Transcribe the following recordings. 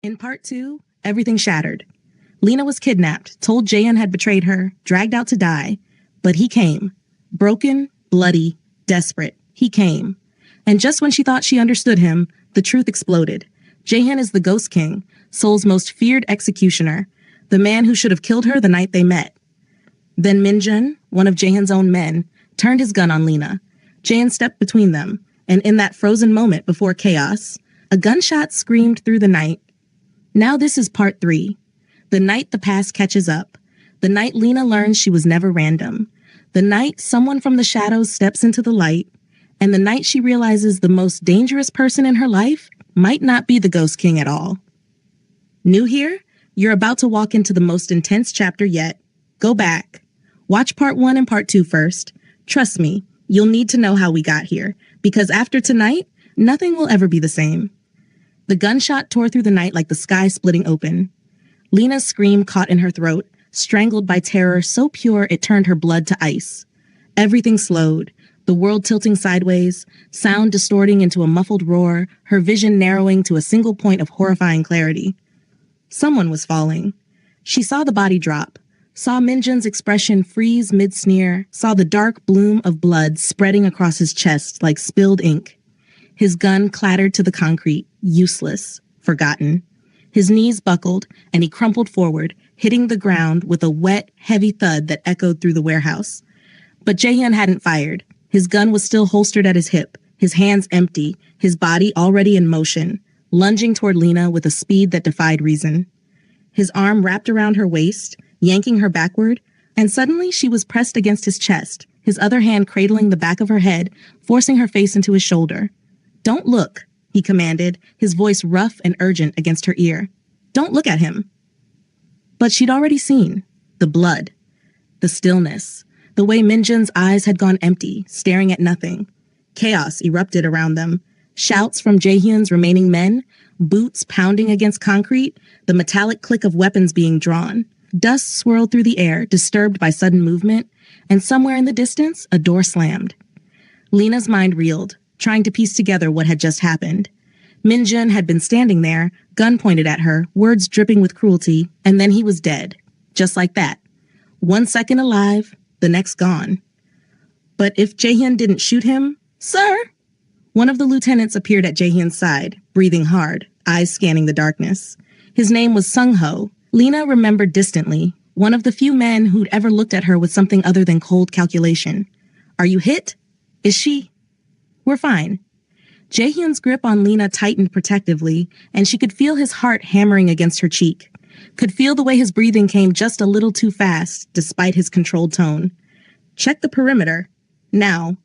In part 2, everything shattered. Lena was kidnapped, told Jaehyun had betrayed her, dragged out to die. But he came. Broken, bloody, desperate. He came. And just when she thought she understood him, the truth exploded. Jaehyun is the Ghost King, Seoul's most feared executioner, the man who should have killed her the night they met. Then Minjun, one of Jaehyun's own men, turned his gun on Lena. Jaehyun stepped between them, and in that frozen moment before chaos, a gunshot screamed through the night. Now this is part 3. The night the past catches up. The night Lena learns she was never random. The night someone from the shadows steps into the light. And the night she realizes the most dangerous person in her life might not be the Ghost King at all. New here? You're about to walk into the most intense chapter yet. Go back. Watch part 1 and part 2 first. Trust me, you'll need to know how we got here, because after tonight, nothing will ever be the same. The gunshot tore through the night like the sky splitting open. Lena's scream caught in her throat, strangled by terror so pure it turned her blood to ice. Everything slowed, the world tilting sideways, sound distorting into a muffled roar, her vision narrowing to a single point of horrifying clarity. Someone was falling. She saw the body drop, saw Minjun's expression freeze mid-sneer, saw the dark bloom of blood spreading across his chest like spilled ink. His gun clattered to the concrete, useless, forgotten. His knees buckled, and he crumpled forward, hitting the ground with a wet, heavy thud that echoed through the warehouse. But Jaehyun hadn't fired. His gun was still holstered at his hip, his hands empty, his body already in motion, lunging toward Lena with a speed that defied reason. His arm wrapped around her waist, yanking her backward, and suddenly she was pressed against his chest, his other hand cradling the back of her head, forcing her face into his shoulder. "Don't look," he commanded, his voice rough and urgent against her ear. "Don't look at him." But she'd already seen the blood, the stillness, the way Minjun's eyes had gone empty, staring at nothing. Chaos erupted around them. Shouts from Jaehyun's remaining men, boots pounding against concrete, the metallic click of weapons being drawn. Dust swirled through the air, disturbed by sudden movement, and somewhere in the distance, a door slammed. Lena's mind reeled, trying to piece together what had just happened. Minjun had been standing there, gun pointed at her, words dripping with cruelty, and then he was dead. Just like that. 1 second alive, the next gone. But if Jaehyun didn't shoot him, "Sir!" One of the lieutenants appeared at Jaehyun's side, breathing hard, eyes scanning the darkness. His name was Sung-ho. Lena remembered distantly, one of the few men who'd ever looked at her with something other than cold calculation. "Are you hit? Is she?" "We're fine." Jaehyun's grip on Lena tightened protectively, and she could feel his heart hammering against her cheek. Could feel the way his breathing came just a little too fast, despite his controlled tone. "Check the perimeter. Now."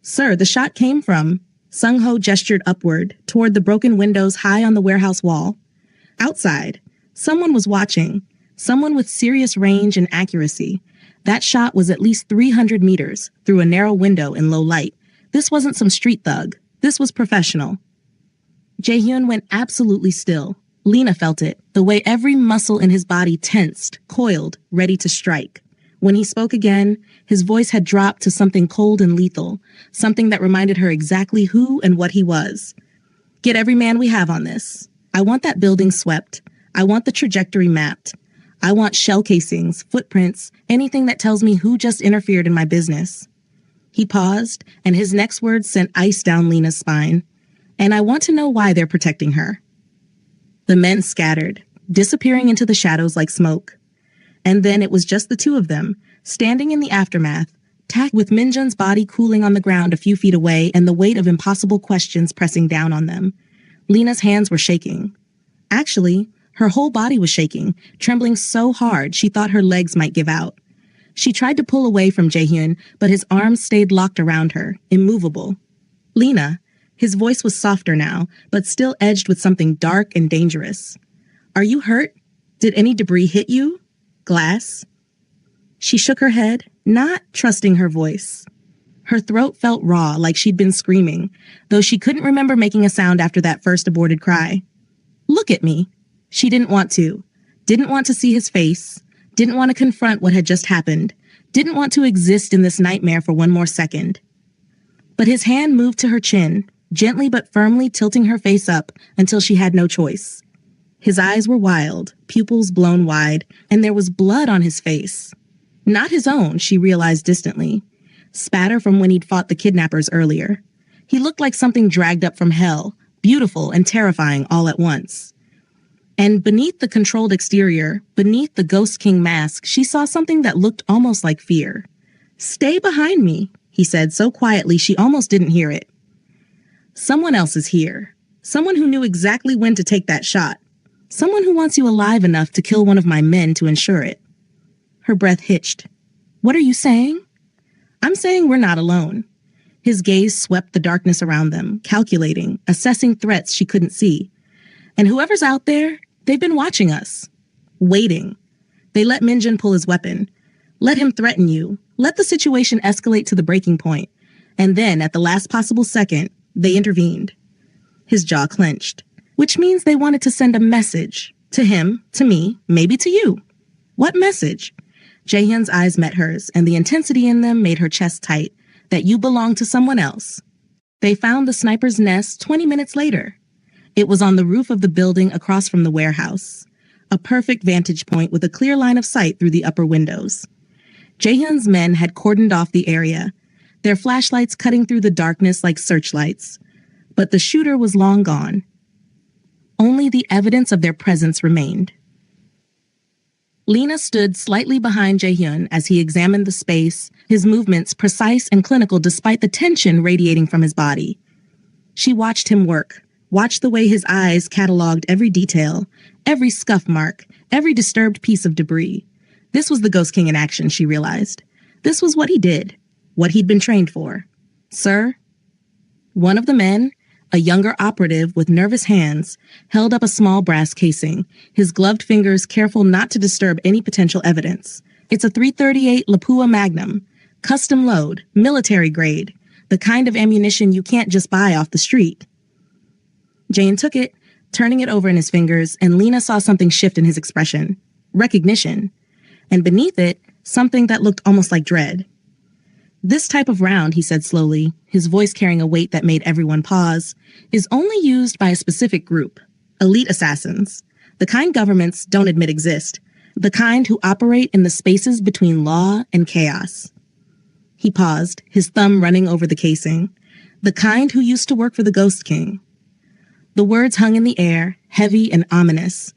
"Sir, the shot came from..." Sung-ho gestured upward, toward the broken windows high on the warehouse wall. "Outside. Someone was watching. Someone with serious range and accuracy. That shot was at least 300 meters, through a narrow window in low light. This wasn't some street thug. This was professional." Jaehyun went absolutely still. Lena felt it, the way every muscle in his body tensed, coiled, ready to strike. When he spoke again, his voice had dropped to something cold and lethal, something that reminded her exactly who and what he was. "Get every man we have on this. I want that building swept. I want the trajectory mapped. I want shell casings, footprints, anything that tells me who just interfered in my business." He paused, and his next words sent ice down Lena's spine. "And I want to know why they're protecting her." The men scattered, disappearing into the shadows like smoke. And then it was just the two of them, standing in the aftermath, tacked with Minjun's body cooling on the ground a few feet away and the weight of impossible questions pressing down on them. Lena's hands were shaking. Actually, her whole body was shaking, trembling so hard she thought her legs might give out. She tried to pull away from Jaehyun, but his arms stayed locked around her, immovable. "Lena," his voice was softer now, but still edged with something dark and dangerous. "Are you hurt? Did any debris hit you? Glass?" She shook her head, not trusting her voice. Her throat felt raw, like she'd been screaming, though she couldn't remember making a sound after that first aborted cry. "Look at me." She didn't want to. Didn't want to see his face. Didn't want to confront what had just happened. Didn't want to exist in this nightmare for one more second. But his hand moved to her chin, gently but firmly tilting her face up until she had no choice. His eyes were wild, pupils blown wide, and there was blood on his face. Not his own, she realized distantly. Spatter from when he'd fought the kidnappers earlier. He looked like something dragged up from hell, beautiful and terrifying all at once. And beneath the controlled exterior, beneath the Ghost King mask, she saw something that looked almost like fear. "Stay behind me," he said so quietly she almost didn't hear it. "Someone else is here. Someone who knew exactly when to take that shot. Someone who wants you alive enough to kill one of my men to ensure it." Her breath hitched. "What are you saying?" "I'm saying we're not alone." His gaze swept the darkness around them, calculating, assessing threats she couldn't see. "And whoever's out there, they've been watching us. Waiting. They let Minjin pull his weapon. Let him threaten you. Let the situation escalate to the breaking point. And then, at the last possible second, they intervened." His jaw clenched. "Which means they wanted to send a message. To him, to me, maybe to you." "What message?" Jaehyun's eyes met hers, and the intensity in them made her chest tight. "That you belong to someone else." They found the sniper's nest 20 minutes later. It was on the roof of the building across from the warehouse. A perfect vantage point with a clear line of sight through the upper windows. Jaehyun's men had cordoned off the area, their flashlights cutting through the darkness like searchlights. But the shooter was long gone. Only the evidence of their presence remained. Lena stood slightly behind Jaehyun as he examined the space, his movements precise and clinical despite the tension radiating from his body. She watched him work, watched the way his eyes cataloged every detail, every scuff mark, every disturbed piece of debris. This was the Ghost King in action, she realized. This was what he did, what he'd been trained for. "Sir?" One of the men, a younger operative with nervous hands, held up a small brass casing, his gloved fingers careful not to disturb any potential evidence. "It's a .338 Lapua Magnum, custom load, military grade, the kind of ammunition you can't just buy off the street." Jane took it, turning it over in his fingers, and Lena saw something shift in his expression. Recognition. And beneath it, something that looked almost like dread. "This type of round," he said slowly, his voice carrying a weight that made everyone pause, "is only used by a specific group, elite assassins, the kind governments don't admit exist, the kind who operate in the spaces between law and chaos." He paused, his thumb running over the casing. "The kind who used to work for the Ghost King." The words hung in the air, heavy and ominous.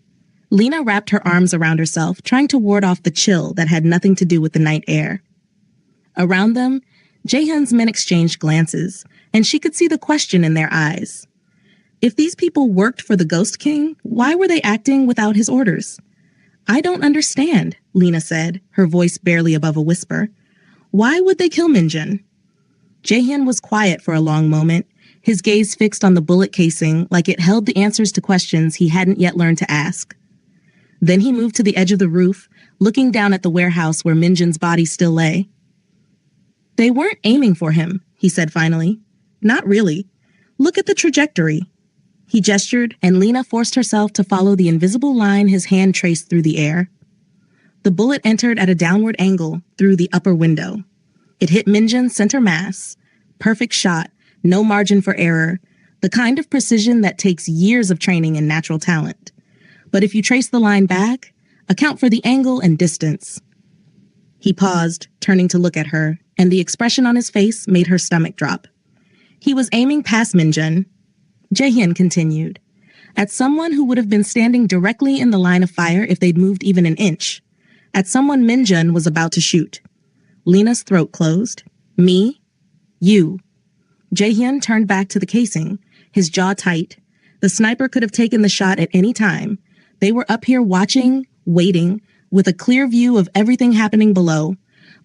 Lena wrapped her arms around herself, trying to ward off the chill that had nothing to do with the night air. Around them, Jaehyun's men exchanged glances, and she could see the question in their eyes. If these people worked for the Ghost King, why were they acting without his orders? "I don't understand," Lena said, her voice barely above a whisper. "Why would they kill Minjin?" Jaehyun was quiet for a long moment, his gaze fixed on the bullet casing like it held the answers to questions he hadn't yet learned to ask. Then he moved to the edge of the roof, looking down at the warehouse where Minjin's body still lay. "They weren't aiming for him," he said finally. "Not really. Look at the trajectory." He gestured, and Lena forced herself to follow the invisible line his hand traced through the air. The bullet entered at a downward angle through the upper window. It hit Minjin's center mass. Perfect shot, no margin for error, the kind of precision that takes years of training and natural talent. But if you trace the line back, account for the angle and distance. He paused, turning to look at her, and the expression on his face made her stomach drop. He was aiming past Minjin. Jaehyun continued, at someone who would have been standing directly in the line of fire if they'd moved even an inch. At someone Minjin was about to shoot. Lena's throat closed. "Me? You." Jaehyun turned back to the casing, his jaw tight. The sniper could have taken the shot at any time. They were up here watching, waiting, with a clear view of everything happening below.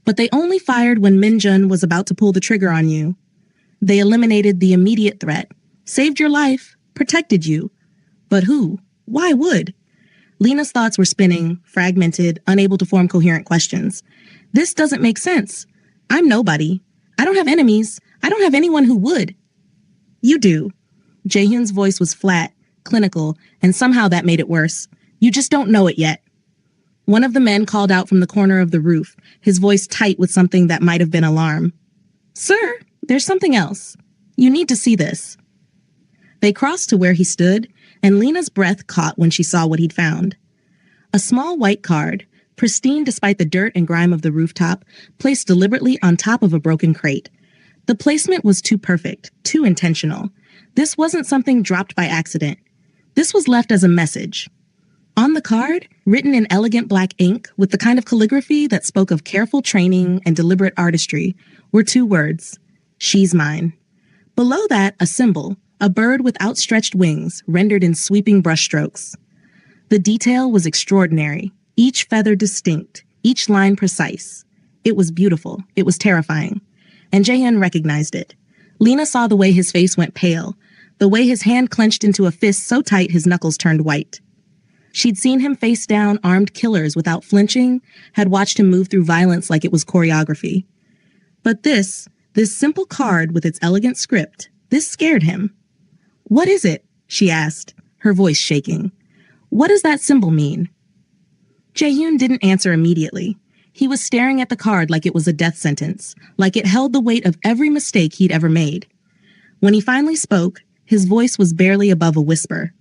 But they only fired when Minjin was about to pull the trigger on you. They eliminated the immediate threat, saved your life, protected you. But who? Why would? Lena's thoughts were spinning, fragmented, unable to form coherent questions. This doesn't make sense. I'm nobody. I don't have enemies. I don't have anyone who would. You do. Jaehyun's voice was flat, clinical, and somehow that made it worse. You just don't know it yet. One of the men called out from the corner of the roof, his voice tight with something that might have been alarm. Sir, there's something else. You need to see this. They crossed to where he stood, and Lena's breath caught when she saw what he'd found. A small white card, pristine despite the dirt and grime of the rooftop, placed deliberately on top of a broken crate. The placement was too perfect, too intentional. This wasn't something dropped by accident. This was left as a message. On the card, written in elegant black ink with the kind of calligraphy that spoke of careful training and deliberate artistry, were two words: "She's mine." Below that, a symbol, a bird with outstretched wings, rendered in sweeping brushstrokes. The detail was extraordinary, each feather distinct, each line precise. It was beautiful. It was terrifying. And Jaehyun recognized it. Lena saw the way his face went pale, the way his hand clenched into a fist so tight his knuckles turned white. She'd seen him face down armed killers without flinching, had watched him move through violence like it was choreography. But this simple card with its elegant script, this scared him. "What is it?" she asked, her voice shaking. "What does that symbol mean?" Jaehyun didn't answer immediately. He was staring at the card like it was a death sentence, like it held the weight of every mistake he'd ever made. When he finally spoke, his voice was barely above a whisper.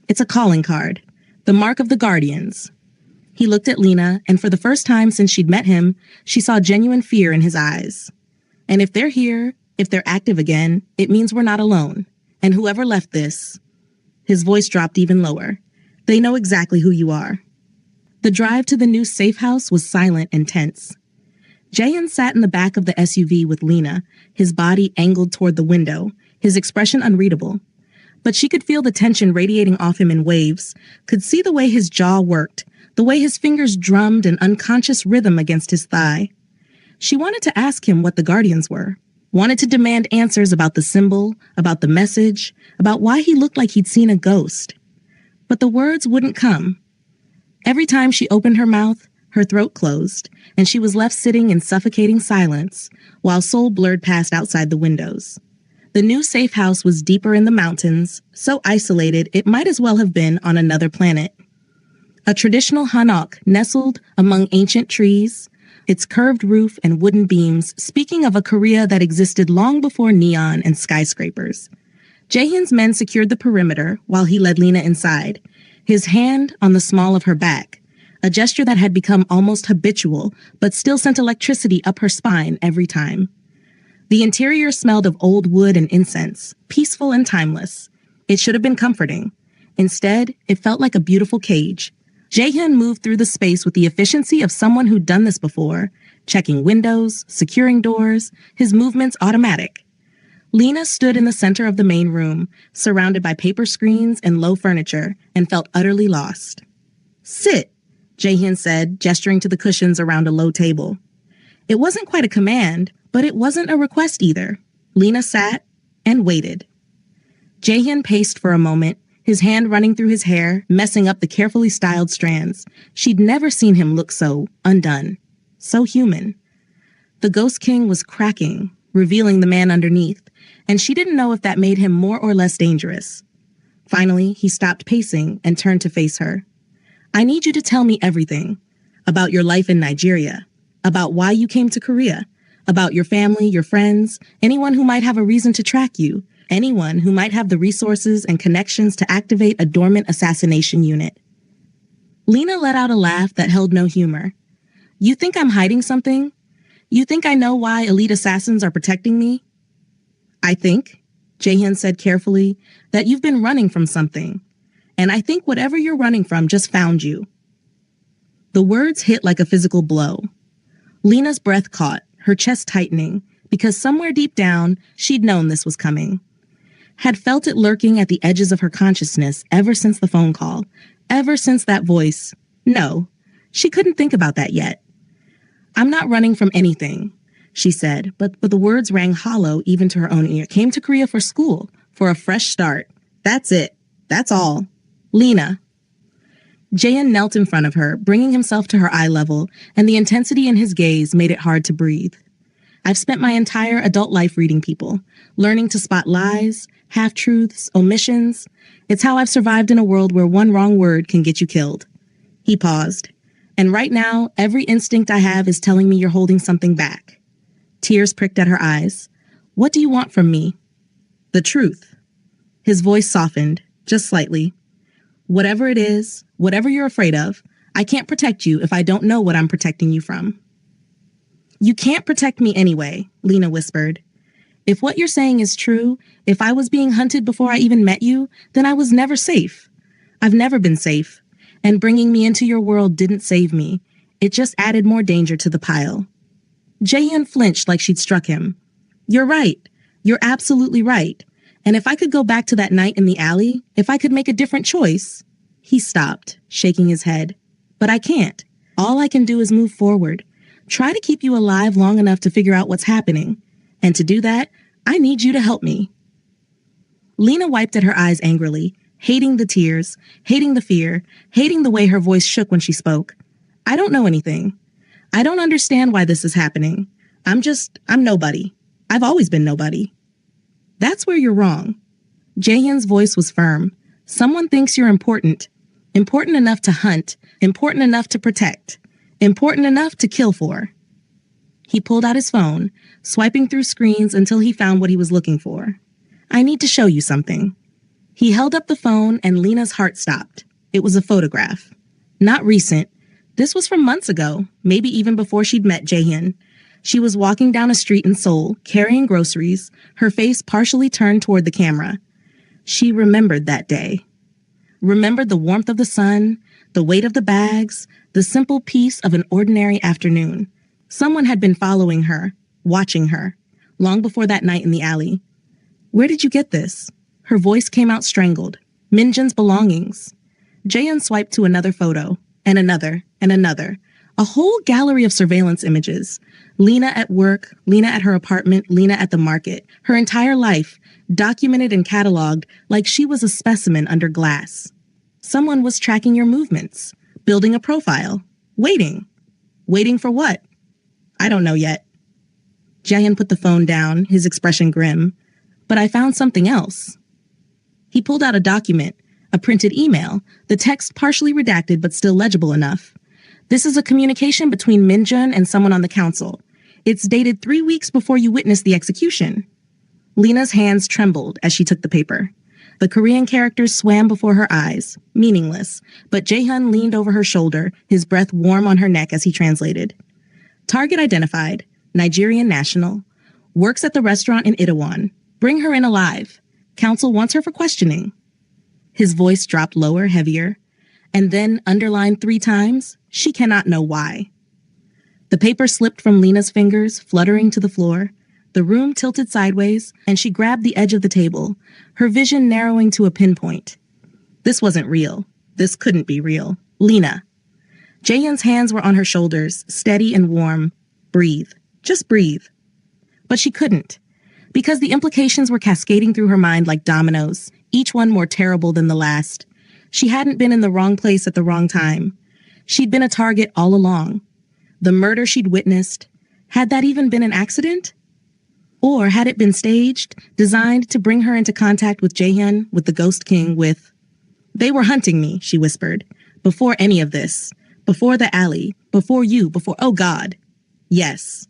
"It's a calling card. The mark of the Guardians." He looked at Lena, and for the first time since she'd met him, she saw genuine fear in his eyes. "And if they're here, if they're active again, it means we're not alone. And whoever left this," his voice dropped even lower, "they know exactly who you are." The drive to the new safe house was silent and tense. Jaehyun sat in the back of the SUV with Lena, his body angled toward the window, his expression unreadable. But she could feel the tension radiating off him in waves, could see the way his jaw worked, the way his fingers drummed an unconscious rhythm against his thigh. She wanted to ask him what the Guardians were, wanted to demand answers about the symbol, about the message, about why he looked like he'd seen a ghost. But the words wouldn't come. Every time she opened her mouth, her throat closed, and she was left sitting in suffocating silence, while Seoul blurred past outside the windows. The new safe house was deeper in the mountains, so isolated it might as well have been on another planet. A traditional hanok nestled among ancient trees, its curved roof and wooden beams speaking of a Korea that existed long before neon and skyscrapers. Jaehyun's men secured the perimeter while he led Lena inside, his hand on the small of her back, a gesture that had become almost habitual, but still sent electricity up her spine every time. The interior smelled of old wood and incense, peaceful and timeless. It should have been comforting. Instead, it felt like a beautiful cage. Jaehyun moved through the space with the efficiency of someone who'd done this before, checking windows, securing doors, his movements automatic. Lena stood in the center of the main room, surrounded by paper screens and low furniture, and felt utterly lost. "Sit," Jaehyun said, gesturing to the cushions around a low table. It wasn't quite a command, but it wasn't a request either. Lena sat and waited. Jaehyun paced for a moment, his hand running through his hair, messing up the carefully styled strands. She'd never seen him look so undone, so human. The Ghost King was cracking, revealing the man underneath, and she didn't know if that made him more or less dangerous. Finally, he stopped pacing and turned to face her. "I need you to tell me everything. About your life in Nigeria. About why you came to Korea. About your family, your friends, anyone who might have a reason to track you. Anyone who might have the resources and connections to activate a dormant assassination unit." Lena let out a laugh that held no humor. "You think I'm hiding something? You think I know why elite assassins are protecting me?" "I think," Jaehyun said carefully, "that you've been running from something. And I think whatever you're running from just found you." The words hit like a physical blow. Lena's breath caught, her chest tightening, because somewhere deep down, she'd known this was coming. Had felt it lurking at the edges of her consciousness ever since the phone call, ever since that voice. No, she couldn't think about that yet. "I'm not running from anything," she said, but the words rang hollow even to her own ear. "Came to Korea for school, for a fresh start. That's it. That's all. Lena." Jaehyun knelt in front of her, bringing himself to her eye level, and the intensity in his gaze made it hard to breathe. "I've spent my entire adult life reading people, learning to spot lies, half-truths, omissions. It's how I've survived in a world where one wrong word can get you killed." He paused. "And right now, every instinct I have is telling me you're holding something back." Tears pricked at her eyes. "What do you want from me?" "The truth." His voice softened. just slightly. Whatever it is, whatever you're afraid of, I can't protect you if I don't know what I'm protecting you from. You can't protect me anyway, Lena whispered. If what you're saying is true, if I was being hunted before I even met you, then I was never safe. I've never been safe, and bringing me into your world didn't save me. It just added more danger to the pile. Jaehyun flinched like she'd struck him. You're right. You're absolutely right. And if I could go back to that night in the alley, if I could make a different choice. He stopped, shaking his head. But I can't. All I can do is move forward. Try to keep you alive long enough to figure out what's happening. And to do that, I need you to help me. Lena wiped at her eyes angrily, hating the tears, hating the fear, hating the way her voice shook when she spoke. I don't know anything. I don't understand why this is happening. I'm nobody. I've always been nobody. That's where you're wrong. Jaehyun's voice was firm. Someone thinks you're important. Important enough to hunt. Important enough to protect. Important enough to kill for. He pulled out his phone, swiping through screens until he found what he was looking for. I need to show you something. He held up the phone and Lena's heart stopped. It was a photograph. Not recent. This was from months ago, maybe even before she'd met Jaehyun. She was walking down a street in Seoul, carrying groceries, her face partially turned toward the camera. She remembered that day. Remembered the warmth of the sun, the weight of the bags, the simple peace of an ordinary afternoon. Someone had been following her, watching her, long before that night in the alley. Where did you get this? Her voice came out strangled. Minjun's belongings. Jaehyun swiped to another photo, and another, and another. A whole gallery of surveillance images. Lena at work, Lena at her apartment, Lena at the market. Her entire life, documented and cataloged like she was a specimen under glass. Someone was tracking your movements, building a profile, waiting. Waiting for what? I don't know yet. Jaehyun put the phone down, his expression grim. But I found something else. He pulled out a document, a printed email, the text partially redacted but still legible enough. This is a communication between Minjun and someone on the council. It's dated 3 weeks before you witnessed the execution. Lena's hands trembled as she took the paper. The Korean characters swam before her eyes, meaningless, but Jaehyun leaned over her shoulder, his breath warm on her neck as he translated. Target identified, Nigerian national, works at the restaurant in Itaewon. Bring her in alive. Council wants her for questioning. His voice dropped lower, heavier, and then underlined 3 times, she cannot know why. The paper slipped from Lena's fingers, fluttering to the floor. The room tilted sideways, and she grabbed the edge of the table, her vision narrowing to a pinpoint. This wasn't real. This couldn't be real. Lena. Jaehyun's hands were on her shoulders, steady and warm. Breathe. Just breathe. But she couldn't, because the implications were cascading through her mind like dominoes, each one more terrible than the last. She hadn't been in the wrong place at the wrong time. She'd been a target all along. The murder she'd witnessed, had that even been an accident? Or had it been staged, designed to bring her into contact with Jaehyun, with the Ghost King, with... They were hunting me, she whispered, before any of this, before the alley, before you, before... Oh, God. Yes.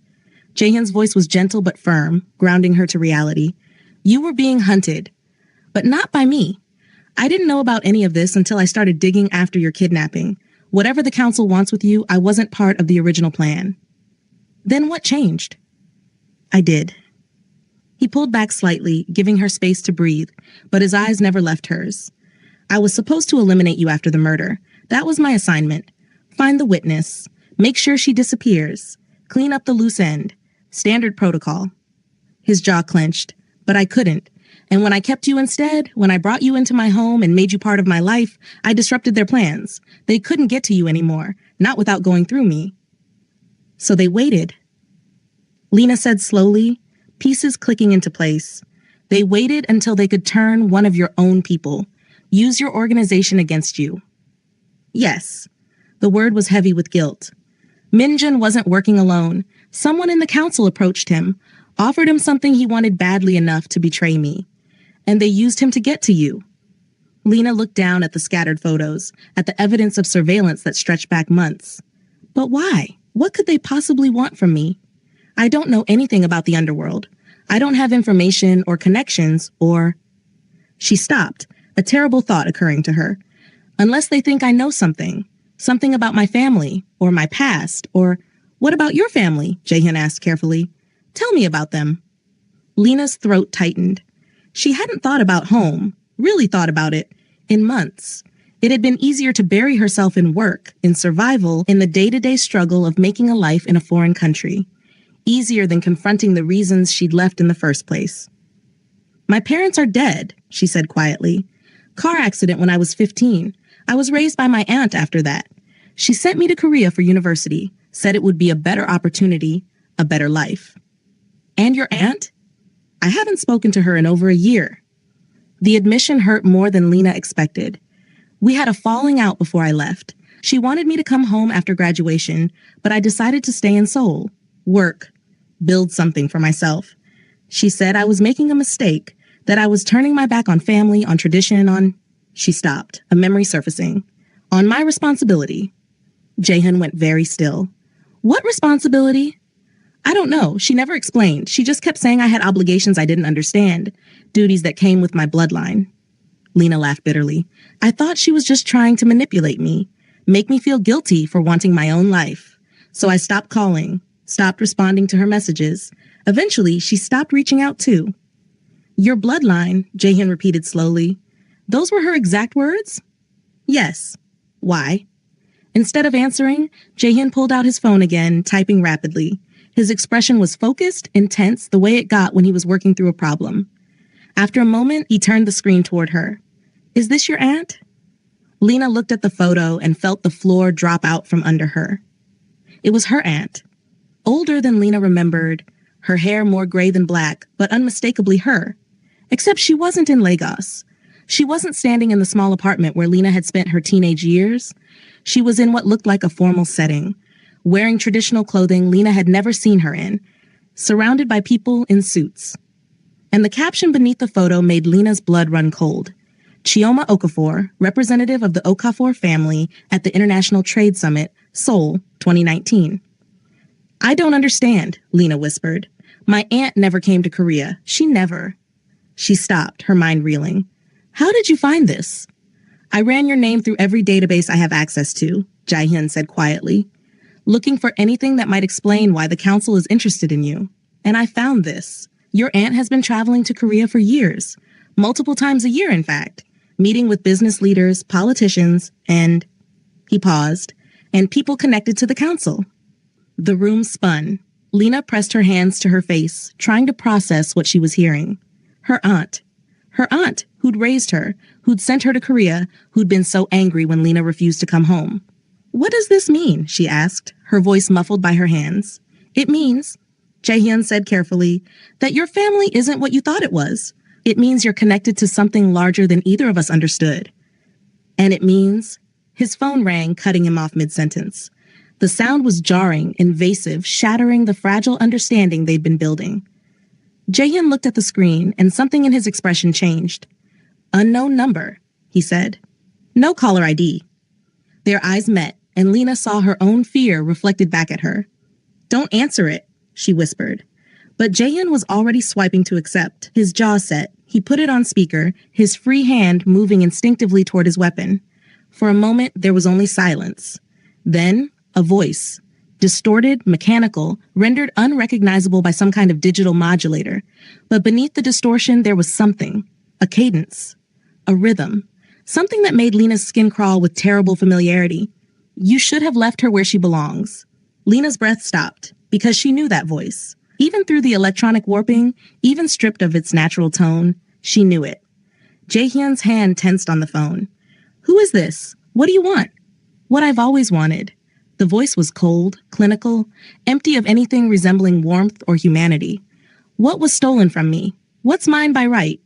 Jaehyun's voice was gentle but firm, grounding her to reality. You were being hunted, but not by me. I didn't know about any of this until I started digging after your kidnapping. Whatever the council wants with you, I wasn't part of the original plan. Then what changed? I did. He pulled back slightly, giving her space to breathe, but his eyes never left hers. I was supposed to eliminate you after the murder. That was my assignment. Find the witness. Make sure she disappears. Clean up the loose end. Standard protocol. His jaw clenched, but I couldn't. And when I kept you instead, when I brought you into my home and made you part of my life, I disrupted their plans. They couldn't get to you anymore, not without going through me. So they waited. Lena said slowly, pieces clicking into place. They waited until they could turn one of your own people, use your organization against you. Yes, the word was heavy with guilt. Minjun wasn't working alone. Someone in the council approached him, offered him something he wanted badly enough to betray me. And they used him to get to you. Lena looked down at the scattered photos, at the evidence of surveillance that stretched back months. But why? What could they possibly want from me? I don't know anything about the underworld. I don't have information or connections or... She stopped, a terrible thought occurring to her. Unless they think I know something about my family, or my past, or what about your family? Jaehyun asked carefully. Tell me about them. Lena's throat tightened. She hadn't thought about home, really thought about it, in months. It had been easier to bury herself in work, in survival, in the day-to-day struggle of making a life in a foreign country. Easier than confronting the reasons she'd left in the first place. My parents are dead, she said quietly. Car accident when I was 15. I was raised by my aunt after that. She sent me to Korea for university, said it would be a better opportunity, a better life. And your aunt? I haven't spoken to her in over a year. The admission hurt more than Lena expected. We had a falling out before I left. She wanted me to come home after graduation, but I decided to stay in Seoul, work, build something for myself. She said I was making a mistake, that I was turning my back on family, on tradition, on... She stopped, a memory surfacing. On my responsibility. Jaehyun went very still. What responsibility? I don't know. She never explained. She just kept saying I had obligations I didn't understand, duties that came with my bloodline. Lena laughed bitterly. I thought she was just trying to manipulate me, make me feel guilty for wanting my own life. So I stopped calling, stopped responding to her messages. Eventually, she stopped reaching out too. Your bloodline, Jaehyun repeated slowly. Those were her exact words? Yes. Why? Instead of answering, Jaehyun pulled out his phone again, typing rapidly. His expression was focused, intense, the way it got when he was working through a problem. After a moment, he turned the screen toward her. Is this your aunt? Lena looked at the photo and felt the floor drop out from under her. It was her aunt. Older than Lena remembered, her hair more gray than black, but unmistakably her. Except she wasn't in Lagos. She wasn't standing in the small apartment where Lena had spent her teenage years. She was in what looked like a formal setting, wearing traditional clothing Lena had never seen her in, surrounded by people in suits. And the caption beneath the photo made Lena's blood run cold. Chioma Okafor, representative of the Okafor family at the International Trade Summit, Seoul, 2019. I don't understand, Lena whispered. My aunt never came to Korea. She never. She stopped, her mind reeling. How did you find this? I ran your name through every database I have access to, Jaehyun said quietly, looking for anything that might explain why the council is interested in you. And I found this. Your aunt has been traveling to Korea for years, multiple times a year, in fact, meeting with business leaders, politicians, and, he paused, and people connected to the council. The room spun. Lena pressed her hands to her face, trying to process what she was hearing. Her aunt, who'd raised her, who'd sent her to Korea, who'd been so angry when Lena refused to come home. What does this mean? She asked, her voice muffled by her hands. It means, Jaehyun said carefully, that your family isn't what you thought it was. It means you're connected to something larger than either of us understood. And it means, his phone rang, cutting him off mid-sentence. The sound was jarring, invasive, shattering the fragile understanding they'd been building. Jaehyun looked at the screen, and something in his expression changed. Unknown number, he said. No caller ID. Their eyes met, and Lena saw her own fear reflected back at her. Don't answer it, she whispered. But Jaehyun was already swiping to accept, his jaw set. He put it on speaker, his free hand moving instinctively toward his weapon. For a moment, there was only silence. Then, a voice. Distorted, mechanical, rendered unrecognizable by some kind of digital modulator. But beneath the distortion, there was something. A cadence. A rhythm. Something that made Lena's skin crawl with terrible familiarity. You should have left her where she belongs. Lena's breath stopped, because she knew that voice. Even through the electronic warping, even stripped of its natural tone, she knew it. Jaehyun's hand tensed on the phone. Who is this? What do you want? What I've always wanted. The voice was cold, clinical, empty of anything resembling warmth or humanity. What was stolen from me? What's mine by right?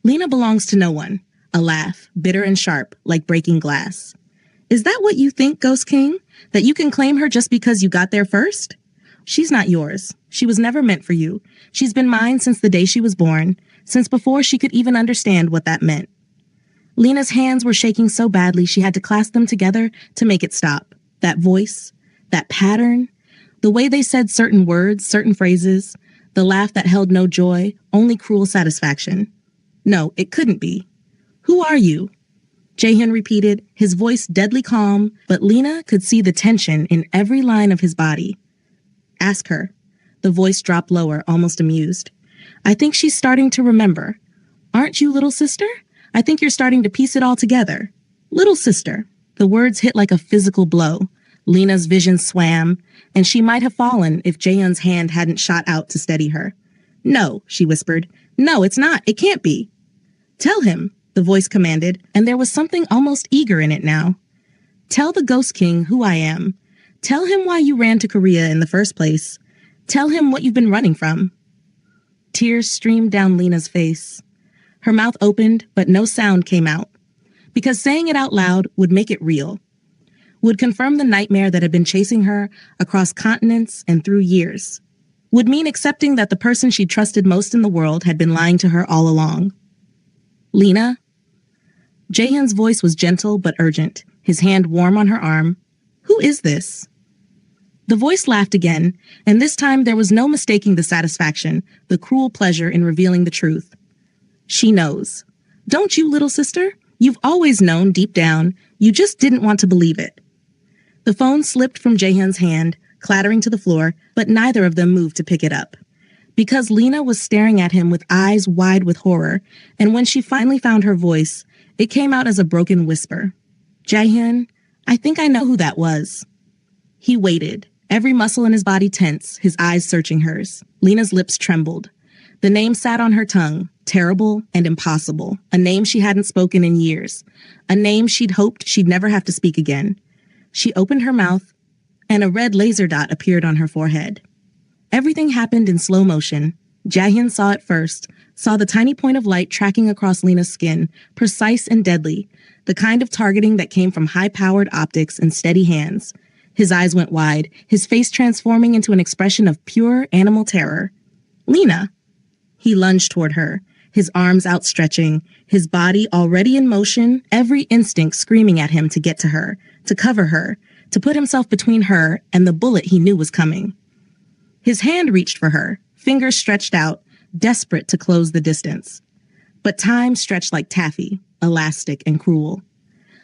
Lena belongs to no one. A laugh, bitter and sharp, like breaking glass. Is that what you think, Ghost King? That you can claim her just because you got there first? She's not yours. She was never meant for you. She's been mine since the day she was born, since before she could even understand what that meant. Lena's hands were shaking so badly she had to clasp them together to make it stop. That voice, that pattern, the way they said certain words, certain phrases, the laugh that held no joy, only cruel satisfaction. No, it couldn't be. Who are you? Jaehyun repeated, his voice deadly calm, but Lena could see the tension in every line of his body. Ask her. The voice dropped lower, almost amused. I think she's starting to remember. Aren't you, little sister? I think you're starting to piece it all together. Little sister. The words hit like a physical blow. Lena's vision swam, and she might have fallen if Jaehyun's hand hadn't shot out to steady her. No, she whispered. No, it's not. It can't be. Tell him, the voice commanded, and there was something almost eager in it now. Tell the Ghost King who I am. Tell him why you ran to Korea in the first place. Tell him what you've been running from. Tears streamed down Lena's face. Her mouth opened, but no sound came out. Because saying it out loud would make it real. Would confirm the nightmare that had been chasing her across continents and through years. Would mean accepting that the person she trusted most in the world had been lying to her all along. Lena? Jaehyun's voice was gentle but urgent, his hand warm on her arm. Who is this? The voice laughed again, and this time there was no mistaking the satisfaction, the cruel pleasure in revealing the truth. She knows. Don't you, little sister? You've always known deep down. You just didn't want to believe it. The phone slipped from Jaehyun's hand, clattering to the floor, but neither of them moved to pick it up. Because Lena was staring at him with eyes wide with horror, and when she finally found her voice, it came out as a broken whisper. Jaehyun, I think I know who that was. He waited, every muscle in his body tense, his eyes searching hers. Lena's lips trembled. The name sat on her tongue, terrible and impossible, a name she hadn't spoken in years, a name she'd hoped she'd never have to speak again. She opened her mouth, and a red laser dot appeared on her forehead. Everything happened in slow motion. Jaehyun saw it first, saw the tiny point of light tracking across Lena's skin, precise and deadly, the kind of targeting that came from high-powered optics and steady hands. His eyes went wide, his face transforming into an expression of pure animal terror. Lena! He lunged toward her, his arms outstretching, his body already in motion, every instinct screaming at him to get to her, to cover her, to put himself between her and the bullet he knew was coming. His hand reached for her, fingers stretched out, desperate to close the distance. But time stretched like taffy, elastic and cruel.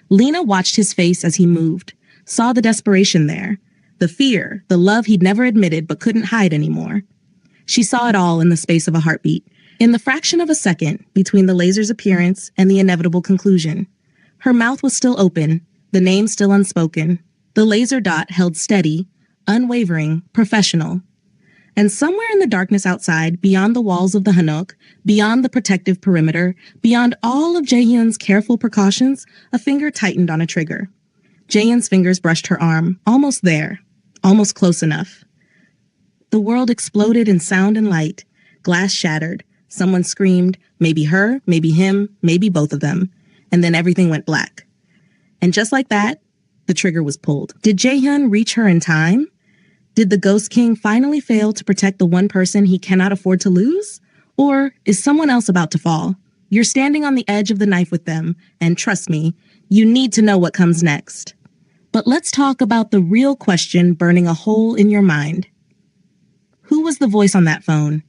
Lena watched his face as he moved, saw the desperation there, the fear, the love he'd never admitted but couldn't hide anymore. She saw it all in the space of a heartbeat, in the fraction of a second between the laser's appearance and the inevitable conclusion. Her mouth was still open, the name still unspoken. The laser dot held steady, unwavering, professional. And somewhere in the darkness outside, beyond the walls of the Hanok, beyond the protective perimeter, beyond all of Jaehyun's careful precautions, a finger tightened on a trigger. Jaehyun's fingers brushed her arm, almost there, almost close enough. The world exploded in sound and light. Glass shattered. Someone screamed, maybe her, maybe him, maybe both of them. And then everything went black. And just like that, the trigger was pulled. Did Jaehyun reach her in time? Did the Ghost King finally fail to protect the one person he cannot afford to lose? Or is someone else about to fall? You're standing on the edge of the knife with them, and trust me, you need to know what comes next. But let's talk about the real question burning a hole in your mind. Who was the voice on that phone?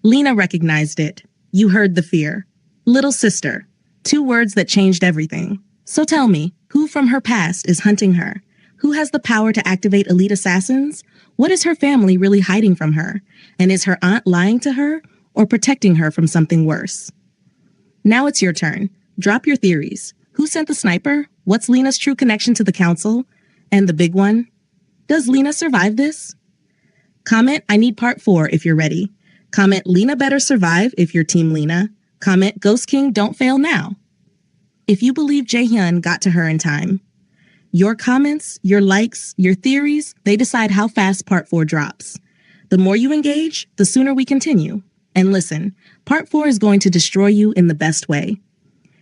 Lena recognized it. You heard the fear. Little sister. 2 words that changed everything. So tell me, who from her past is hunting her? Who has the power to activate elite assassins? What is her family really hiding from her? And is her aunt lying to her or protecting her from something worse? Now it's your turn. Drop your theories. Who sent the sniper? What's Lena's true connection to the council? And the big one, does Lena survive this? Comment, I need part 4 if you're ready. Comment, Lena better survive if you're Team Lena. Comment, Ghost King, don't fail now. If you believe Jaehyun got to her in time. Your comments, your likes, your theories, they decide how fast part 4 drops. The more you engage, the sooner we continue. And listen, part 4 is going to destroy you in the best way.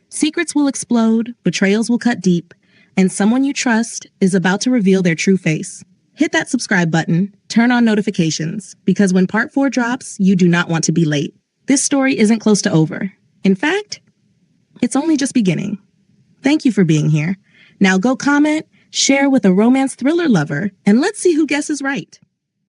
Secrets will explode, betrayals will cut deep, and someone you trust is about to reveal their true face. Hit that subscribe button, turn on notifications, because when part 4 drops, you do not want to be late. This story isn't close to over. In fact, it's only just beginning. Thank you for being here. Now go comment, share with a romance thriller lover, and let's see who guesses right.